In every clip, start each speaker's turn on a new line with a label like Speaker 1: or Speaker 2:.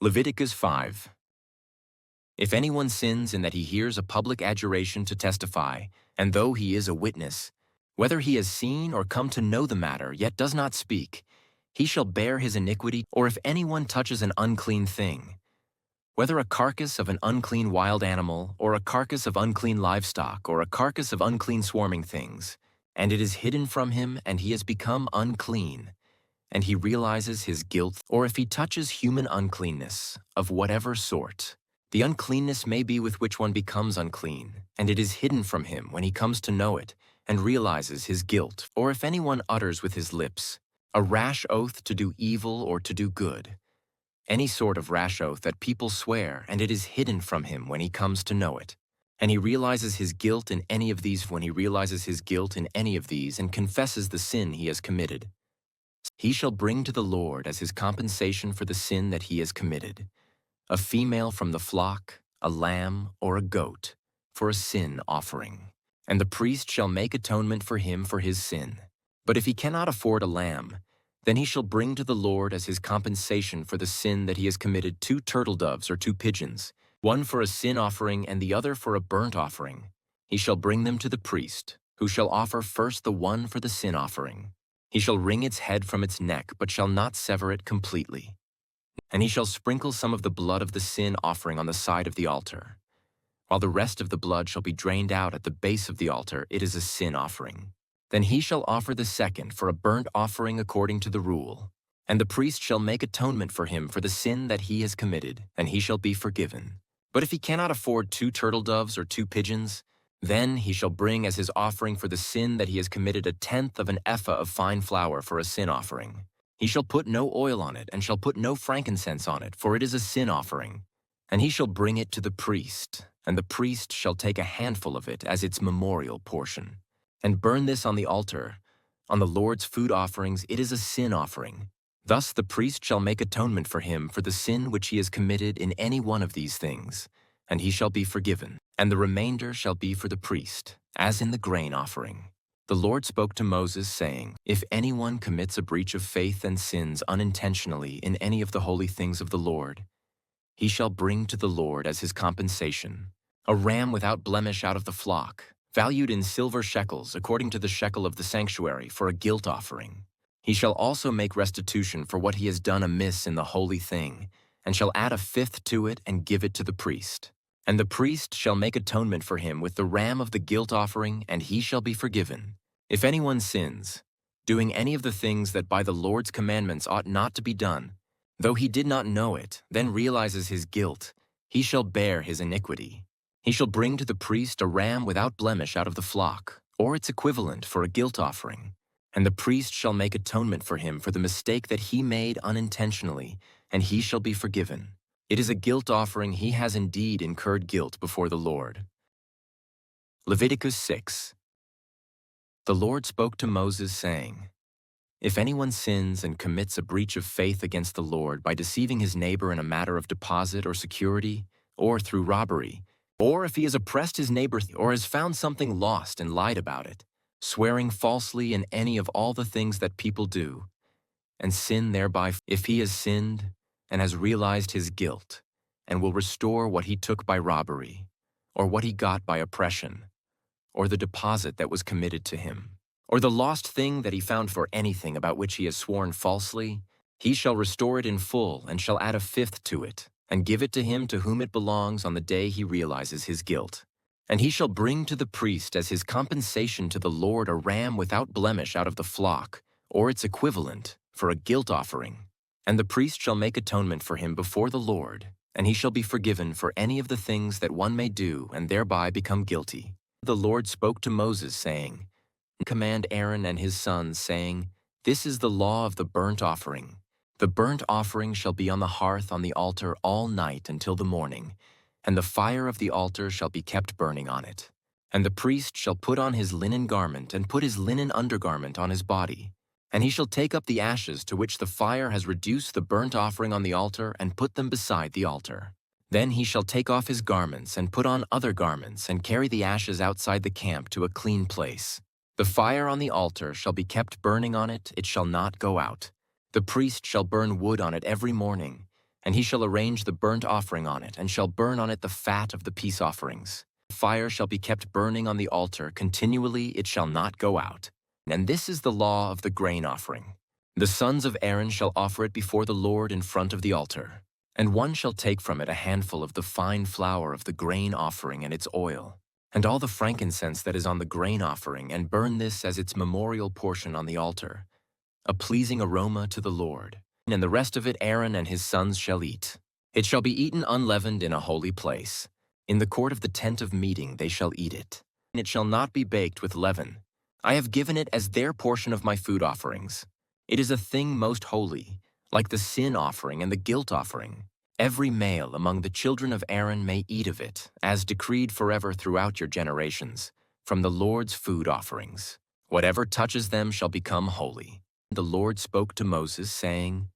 Speaker 1: Leviticus 5. If anyone sins in that he hears a public adjuration to testify, and though he is a witness, whether he has seen or come to know the matter yet does not speak, he shall bear his iniquity. Or if anyone touches an unclean thing, whether a carcass of an unclean wild animal, or a carcass of unclean livestock, or a carcass of unclean swarming things, and it is hidden from him, and he has become unclean, and he realizes his guilt, or if he touches human uncleanness, of whatever sort, the uncleanness may be with which one becomes unclean, and it is hidden from him when he comes to know it, and realizes his guilt, or if anyone utters with his lips a rash oath to do evil or to do good, any sort of rash oath that people swear, and it is hidden from him when he comes to know it, and he realizes his guilt in any of these, and confesses the sin he has committed, he shall bring to the Lord as his compensation for the sin that he has committed a female from the flock, a lamb, or a goat, for a sin offering. And the priest shall make atonement for him for his sin. But if he cannot afford a lamb, then he shall bring to the Lord as his compensation for the sin that he has committed 2 turtle doves or 2 pigeons, one for a sin offering and the other for a burnt offering. He shall bring them to the priest, who shall offer first the one for the sin offering. He shall wring its head from its neck, but shall not sever it completely. And he shall sprinkle some of the blood of the sin offering on the side of the altar. While the rest of the blood shall be drained out at the base of the altar, it is a sin offering. Then he shall offer the second for a burnt offering according to the rule. And the priest shall make atonement for him for the sin that he has committed, and he shall be forgiven. But if he cannot afford 2 turtle doves or 2 pigeons, then he shall bring as his offering for the sin that he has committed 1/10 of an ephah of fine flour for a sin offering. He shall put no oil on it, and shall put no frankincense on it, for it is a sin offering. And he shall bring it to the priest, and the priest shall take a handful of it as its memorial portion, and burn this on the altar. On the Lord's food offerings it is a sin offering. Thus the priest shall make atonement for him for the sin which he has committed in any one of these things, and he shall be forgiven. And the remainder shall be for the priest, as in the grain offering. The Lord spoke to Moses, saying, If anyone commits a breach of faith and sins unintentionally in any of the holy things of the Lord, he shall bring to the Lord as his compensation a ram without blemish out of the flock, valued in silver shekels according to the shekel of the sanctuary, for a guilt offering. He shall also make restitution for what he has done amiss in the holy thing, and shall add 1/5 to it and give it to the priest. And the priest shall make atonement for him with the ram of the guilt offering, and he shall be forgiven. If anyone sins, doing any of the things that by the Lord's commandments ought not to be done, though he did not know it, then realizes his guilt, he shall bear his iniquity. He shall bring to the priest a ram without blemish out of the flock, or its equivalent, for a guilt offering. And the priest shall make atonement for him for the mistake that he made unintentionally, and he shall be forgiven. It is a guilt offering. He has indeed incurred guilt before the Lord. Leviticus 6. The Lord spoke to Moses, saying, If anyone sins and commits a breach of faith against the Lord by deceiving his neighbor in a matter of deposit or security, or through robbery, or if he has oppressed his neighbor or has found something lost and lied about it, swearing falsely in any of all the things that people do, and sin thereby, if he has sinned and has realized his guilt, and will restore what he took by robbery, or what he got by oppression, or the deposit that was committed to him, or the lost thing that he found for anything about which he has sworn falsely, he shall restore it in full, and shall add 1/5 to it, and give it to him to whom it belongs on the day he realizes his guilt. And he shall bring to the priest as his compensation to the Lord a ram without blemish out of the flock, or its equivalent, for a guilt offering. And the priest shall make atonement for him before the Lord, and he shall be forgiven for any of the things that one may do and thereby become guilty. The Lord spoke to Moses, saying, Command Aaron and his sons, saying, This is the law of the burnt offering. The burnt offering shall be on the hearth on the altar all night until the morning, and the fire of the altar shall be kept burning on it. And the priest shall put on his linen garment and put his linen undergarment on his body. And he shall take up the ashes to which the fire has reduced the burnt offering on the altar and put them beside the altar. Then he shall take off his garments and put on other garments and carry the ashes outside the camp to a clean place. The fire on the altar shall be kept burning on it, it shall not go out. The priest shall burn wood on it every morning, And he shall arrange the burnt offering on it, and shall burn on it the fat of the peace offerings. Fire shall be kept burning on the altar, continually it shall not go out. And this is the law of the grain offering. The sons of Aaron shall offer it before the Lord in front of the altar. And one shall take from it a handful of the fine flour of the grain offering and its oil, and all the frankincense that is on the grain offering, and burn this as its memorial portion on the altar, a pleasing aroma to the Lord. And the rest of it Aaron and his sons shall eat. It shall be eaten unleavened in a holy place. In the court of the tent of meeting they shall eat it. And it shall not be baked with leaven. I have given it as their portion of my food offerings. It is a thing most holy, like the sin offering and the guilt offering. Every male among the children of Aaron may eat of it, as decreed forever throughout your generations, from the Lord's food offerings. Whatever touches them shall become holy. The Lord spoke to Moses, saying,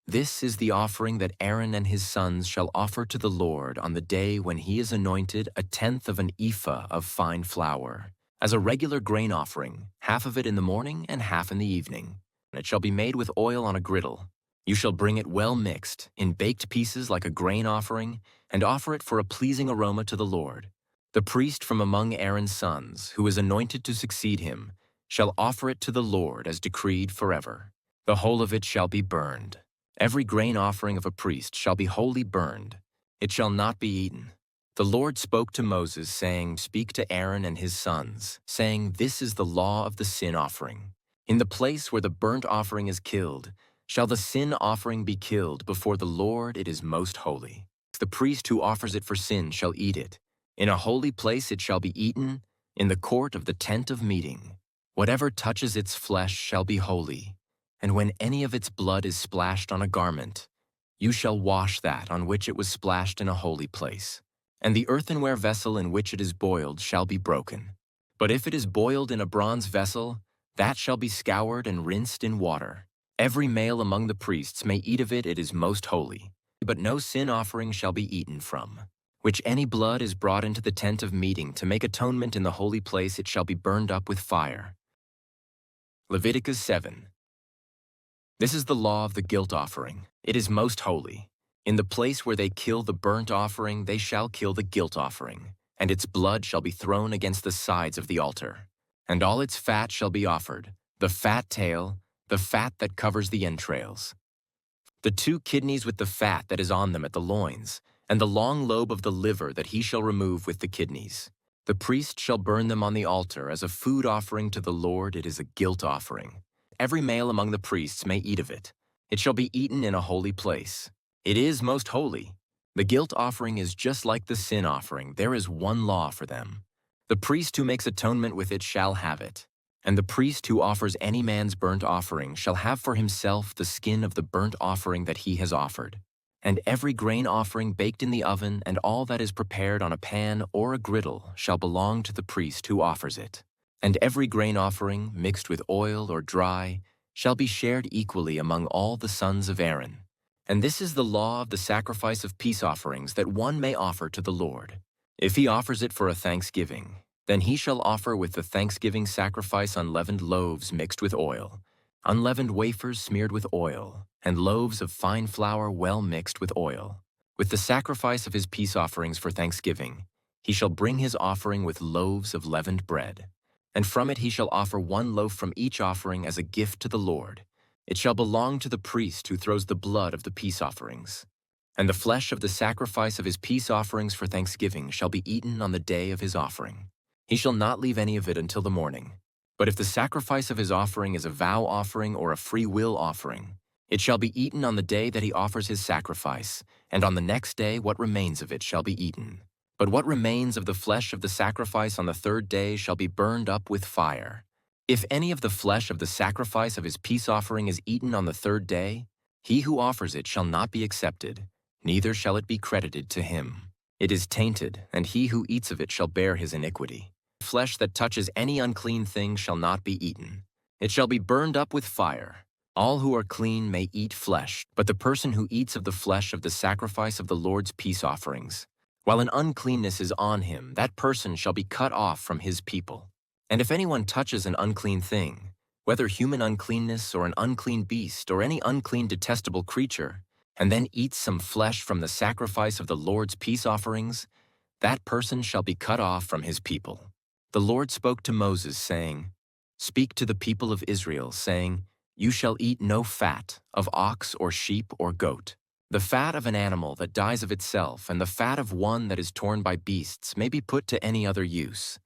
Speaker 1: This is the offering that Aaron and his sons shall offer to the Lord on the day when he is anointed, 1/10 of an ephah of fine flour, as a regular grain offering, half of it in the morning and half in the evening. And it shall be made with oil on a griddle. You shall bring it well mixed, in baked pieces like a grain offering, and offer it for a pleasing aroma to the Lord. The priest from among Aaron's sons, who is anointed to succeed him, shall offer it to the Lord as decreed forever. The whole of it shall be burned. Every grain offering of a priest shall be wholly burned. It shall not be eaten. The Lord spoke to Moses, saying, Speak to Aaron and his sons, saying, This is the law of the sin offering. In the place where the burnt offering is killed, shall the sin offering be killed before the Lord. It is most holy. The priest who offers it for sin shall eat it. In a holy place it shall be eaten, in the court of the tent of meeting. Whatever touches its flesh shall be holy, and when any of its blood is splashed on a garment, you shall wash that on which it was splashed in a holy place. And the earthenware vessel in which it is boiled shall be broken. But if it is boiled in a bronze vessel, that shall be scoured and rinsed in water. Every male among the priests may eat of it, it is most holy. But no sin offering shall be eaten from which any blood is brought into the tent of meeting to make atonement in the holy place. It shall be burned up with fire. Leviticus 7. This is the law of the guilt offering. It is most holy. In the place where they kill the burnt offering, they shall kill the guilt offering, and its blood shall be thrown against the sides of the altar. And all its fat shall be offered, the fat tail, the fat that covers the entrails, the 2 kidneys with the fat that is on them at the loins, and the long lobe of the liver that he shall remove with the kidneys. The priest shall burn them on the altar as a food offering to the Lord. It is a guilt offering. Every male among the priests may eat of it. It shall be eaten in a holy place. It is most holy. The guilt offering is just like the sin offering. There is one law for them. The priest who makes atonement with it shall have it. And the priest who offers any man's burnt offering shall have for himself the skin of the burnt offering that he has offered. And every grain offering baked in the oven and all that is prepared on a pan or a griddle shall belong to the priest who offers it. And every grain offering, mixed with oil or dry, shall be shared equally among all the sons of Aaron. And this is the law of the sacrifice of peace offerings that one may offer to the Lord. If he offers it for a thanksgiving, then he shall offer with the thanksgiving sacrifice unleavened loaves mixed with oil, unleavened wafers smeared with oil, and loaves of fine flour well mixed with oil. With the sacrifice of his peace offerings for thanksgiving, he shall bring his offering with loaves of leavened bread. And from it he shall offer 1 loaf from each offering as a gift to the Lord. It shall belong to the priest who throws the blood of the peace offerings. And the flesh of the sacrifice of his peace offerings for thanksgiving shall be eaten on the day of his offering. He shall not leave any of it until the morning. But if the sacrifice of his offering is a vow offering or a free will offering, it shall be eaten on the day that he offers his sacrifice, and on the next day what remains of it shall be eaten. But what remains of the flesh of the sacrifice on the 3rd day shall be burned up with fire. If any of the flesh of the sacrifice of his peace offering is eaten on the 3rd day, he who offers it shall not be accepted, neither shall it be credited to him. It is tainted, and he who eats of it shall bear his iniquity. Flesh that touches any unclean thing shall not be eaten. It shall be burned up with fire. All who are clean may eat flesh, but the person who eats of the flesh of the sacrifice of the Lord's peace offerings, while an uncleanness is on him, that person shall be cut off from his people. And if anyone touches an unclean thing, whether human uncleanness or an unclean beast or any unclean detestable creature, and then eats some flesh from the sacrifice of the Lord's peace offerings, that person shall be cut off from his people. The Lord spoke to Moses, saying, Speak to the people of Israel, saying, You shall eat no fat of ox or sheep or goat. The fat of an animal that dies of itself and the fat of one that is torn by beasts may be put to any other use,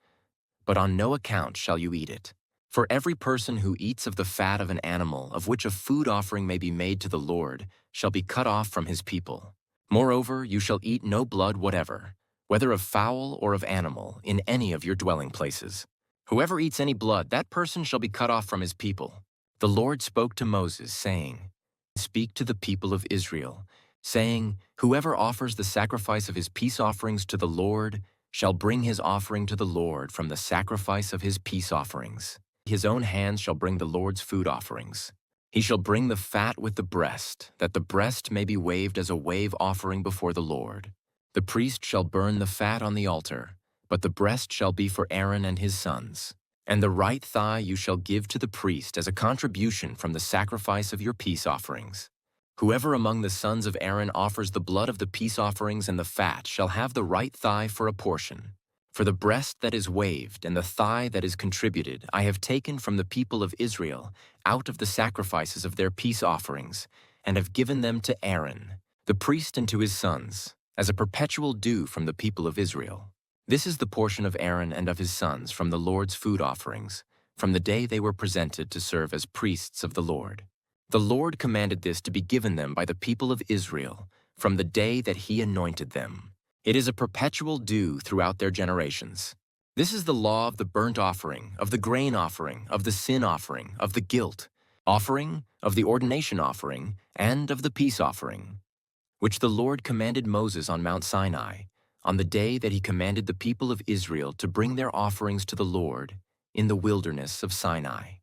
Speaker 1: but on no account shall you eat it. For every person who eats of the fat of an animal of which a food offering may be made to the Lord shall be cut off from his people. Moreover, you shall eat no blood whatever, whether of fowl or of animal, in any of your dwelling places. Whoever eats any blood, that person shall be cut off from his people. The Lord spoke to Moses, saying, Speak to the people of Israel, saying, Whoever offers the sacrifice of his peace offerings to the Lord shall bring his offering to the Lord from the sacrifice of his peace offerings. His own hands shall bring the Lord's food offerings. He shall bring the fat with the breast, that the breast may be waved as a wave offering before the Lord. The priest shall burn the fat on the altar, but the breast shall be for Aaron and his sons. And the right thigh you shall give to the priest as a contribution from the sacrifice of your peace offerings. Whoever among the sons of Aaron offers the blood of the peace offerings and the fat shall have the right thigh for a portion. For the breast that is waved and the thigh that is contributed I have taken from the people of Israel out of the sacrifices of their peace offerings, and have given them to Aaron, the priest, and to his sons, as a perpetual due from the people of Israel. This is the portion of Aaron and of his sons from the Lord's food offerings, from the day they were presented to serve as priests of the Lord. The Lord commanded this to be given them by the people of Israel from the day that he anointed them. It is a perpetual due throughout their generations. This is the law of the burnt offering, of the grain offering, of the sin offering, of the guilt offering, of the ordination offering, and of the peace offering, which the Lord commanded Moses on Mount Sinai, on the day that he commanded the people of Israel to bring their offerings to the Lord in the wilderness of Sinai.